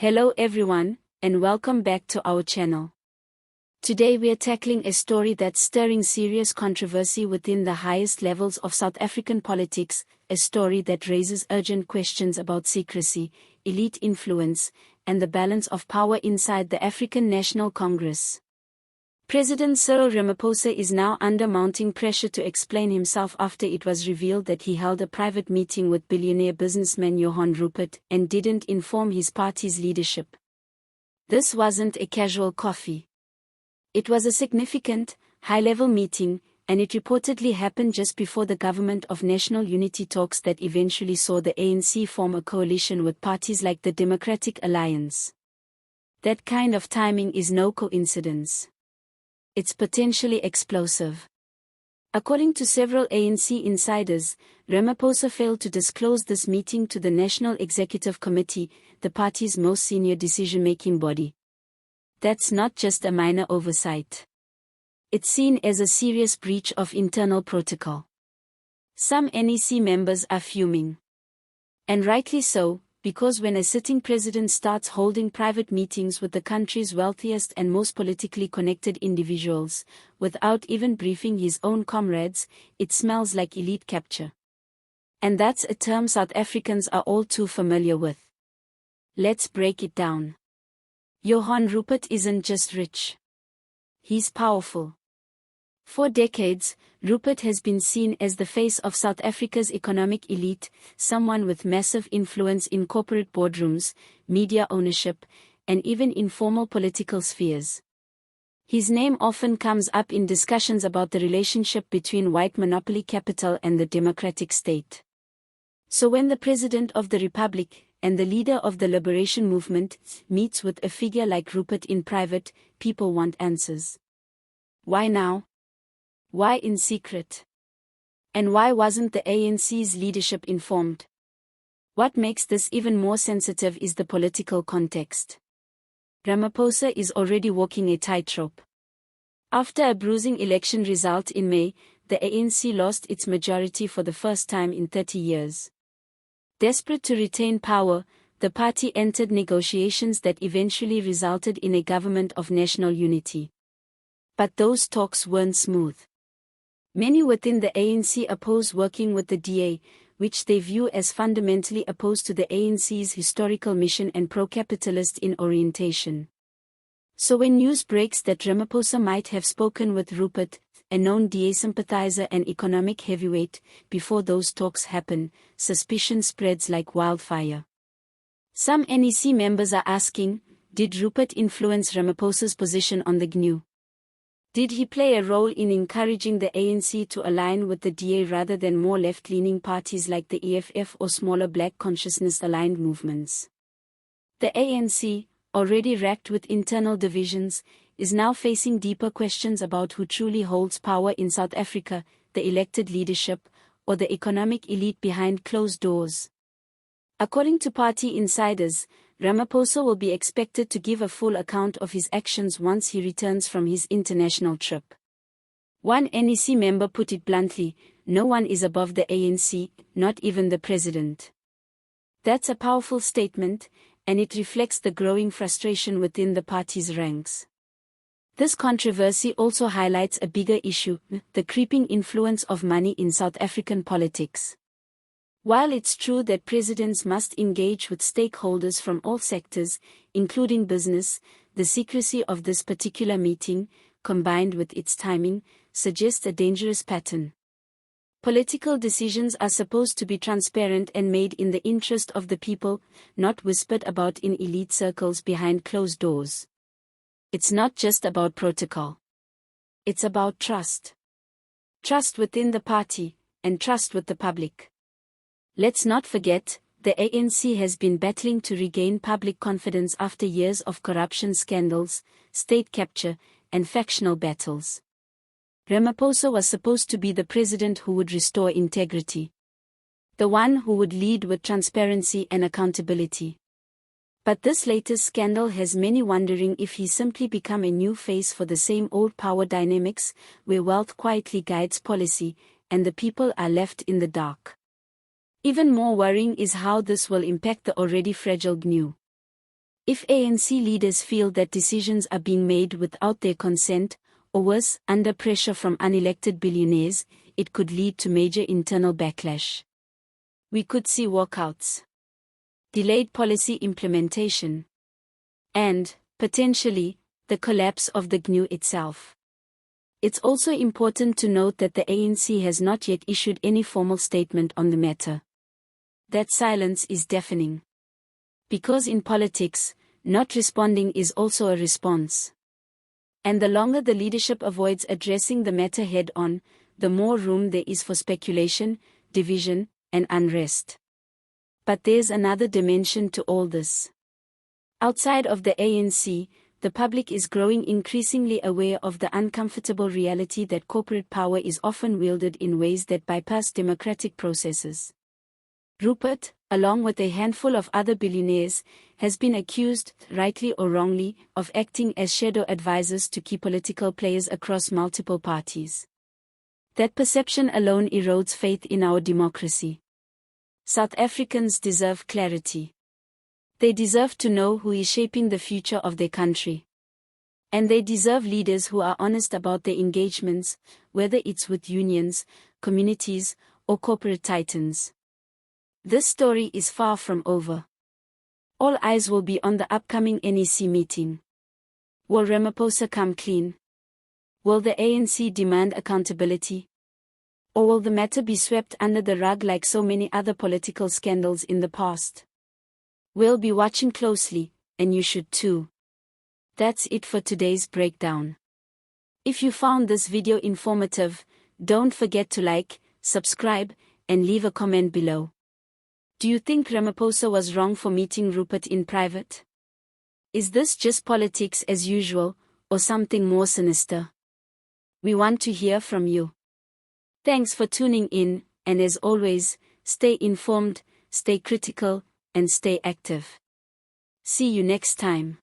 Hello everyone, and welcome back to our channel. Today we are tackling a story that's stirring serious controversy within the highest levels of South African politics, a story that raises urgent questions about secrecy, elite influence, and the balance of power inside the African National Congress. President Cyril Ramaphosa is now under mounting pressure to explain himself after it was revealed that he held a private meeting with billionaire businessman Johann Rupert and didn't inform his party's leadership. This wasn't a casual coffee. It was a significant, high-level meeting, and it reportedly happened just before the Government of National Unity talks that eventually saw the ANC form a coalition with parties like the Democratic Alliance. That kind of timing is no coincidence. It's potentially explosive. According to several ANC insiders, Ramaphosa failed to disclose this meeting to the National Executive Committee, the party's most senior decision-making body. That's not just a minor oversight. It's seen as a serious breach of internal protocol. Some NEC members are fuming. And rightly so, because when a sitting president starts holding private meetings with the country's wealthiest and most politically connected individuals, without even briefing his own comrades, it smells like elite capture. And that's a term South Africans are all too familiar with. Let's break it down. Johann Rupert isn't just rich. He's powerful. For decades, Rupert has been seen as the face of South Africa's economic elite, someone with massive influence in corporate boardrooms, media ownership, and even informal political spheres. His name often comes up in discussions about the relationship between white monopoly capital and the democratic state. So when the President of the Republic, and the leader of the liberation movement, meets with a figure like Rupert in private, people want answers. Why now? Why in secret? And why wasn't the ANC's leadership informed? What makes this even more sensitive is the political context. Ramaphosa is already walking a tightrope. After a bruising election result in May, the ANC lost its majority for the first time in 30 years. Desperate to retain power, the party entered negotiations that eventually resulted in a government of national unity. But those talks weren't smooth. Many within the ANC oppose working with the DA, which they view as fundamentally opposed to the ANC's historical mission and pro-capitalist in orientation. So when news breaks that Ramaphosa might have spoken with Rupert, a known DA sympathizer and economic heavyweight, before those talks happen, suspicion spreads like wildfire. Some NEC members are asking, did Rupert influence Ramaphosa's position on the GNU? Did he play a role in encouraging the ANC to align with the DA rather than more left-leaning parties like the EFF or smaller black consciousness-aligned movements? The ANC, already racked with internal divisions, is now facing deeper questions about who truly holds power in South Africa, the elected leadership, or the economic elite behind closed doors. According to party insiders, Ramaphosa will be expected to give a full account of his actions once he returns from his international trip. One NEC member put it bluntly, no one is above the ANC, not even the president. That's a powerful statement, and it reflects the growing frustration within the party's ranks. This controversy also highlights a bigger issue, the creeping influence of money in South African politics. While it's true that presidents must engage with stakeholders from all sectors, including business, the secrecy of this particular meeting, combined with its timing, suggests a dangerous pattern. Political decisions are supposed to be transparent and made in the interest of the people, not whispered about in elite circles behind closed doors. It's not just about protocol. It's about trust. Trust within the party, and trust with the public. Let's not forget, the ANC has been battling to regain public confidence after years of corruption scandals, state capture, and factional battles. Ramaphosa was supposed to be the president who would restore integrity. The one who would lead with transparency and accountability. But this latest scandal has many wondering if he's simply become a new face for the same old power dynamics, where wealth quietly guides policy, and the people are left in the dark. Even more worrying is how this will impact the already fragile GNU. If ANC leaders feel that decisions are being made without their consent, or worse, under pressure from unelected billionaires, it could lead to major internal backlash. We could see walkouts, delayed policy implementation, and, potentially, the collapse of the GNU itself. It's also important to note that the ANC has not yet issued any formal statement on the matter. That silence is deafening. Because in politics, not responding is also a response. And the longer the leadership avoids addressing the matter head-on, the more room there is for speculation, division, and unrest. But there's another dimension to all this. Outside of the ANC, the public is growing increasingly aware of the uncomfortable reality that corporate power is often wielded in ways that bypass democratic processes. Rupert, along with a handful of other billionaires, has been accused, rightly or wrongly, of acting as shadow advisors to key political players across multiple parties. That perception alone erodes faith in our democracy. South Africans deserve clarity. They deserve to know who is shaping the future of their country. And they deserve leaders who are honest about their engagements, whether it's with unions, communities, or corporate titans. This story is far from over. All eyes will be on the upcoming NEC meeting. Will Ramaphosa come clean? Will the ANC demand accountability? Or will the matter be swept under the rug like so many other political scandals in the past? We'll be watching closely, and you should too. That's it for today's breakdown. If you found this video informative, don't forget to like, subscribe, and leave a comment below. Do you think Ramaphosa was wrong for meeting Rupert in private? Is this just politics as usual, or something more sinister? We want to hear from you. Thanks for tuning in, and as always, stay informed, stay critical, and stay active. See you next time.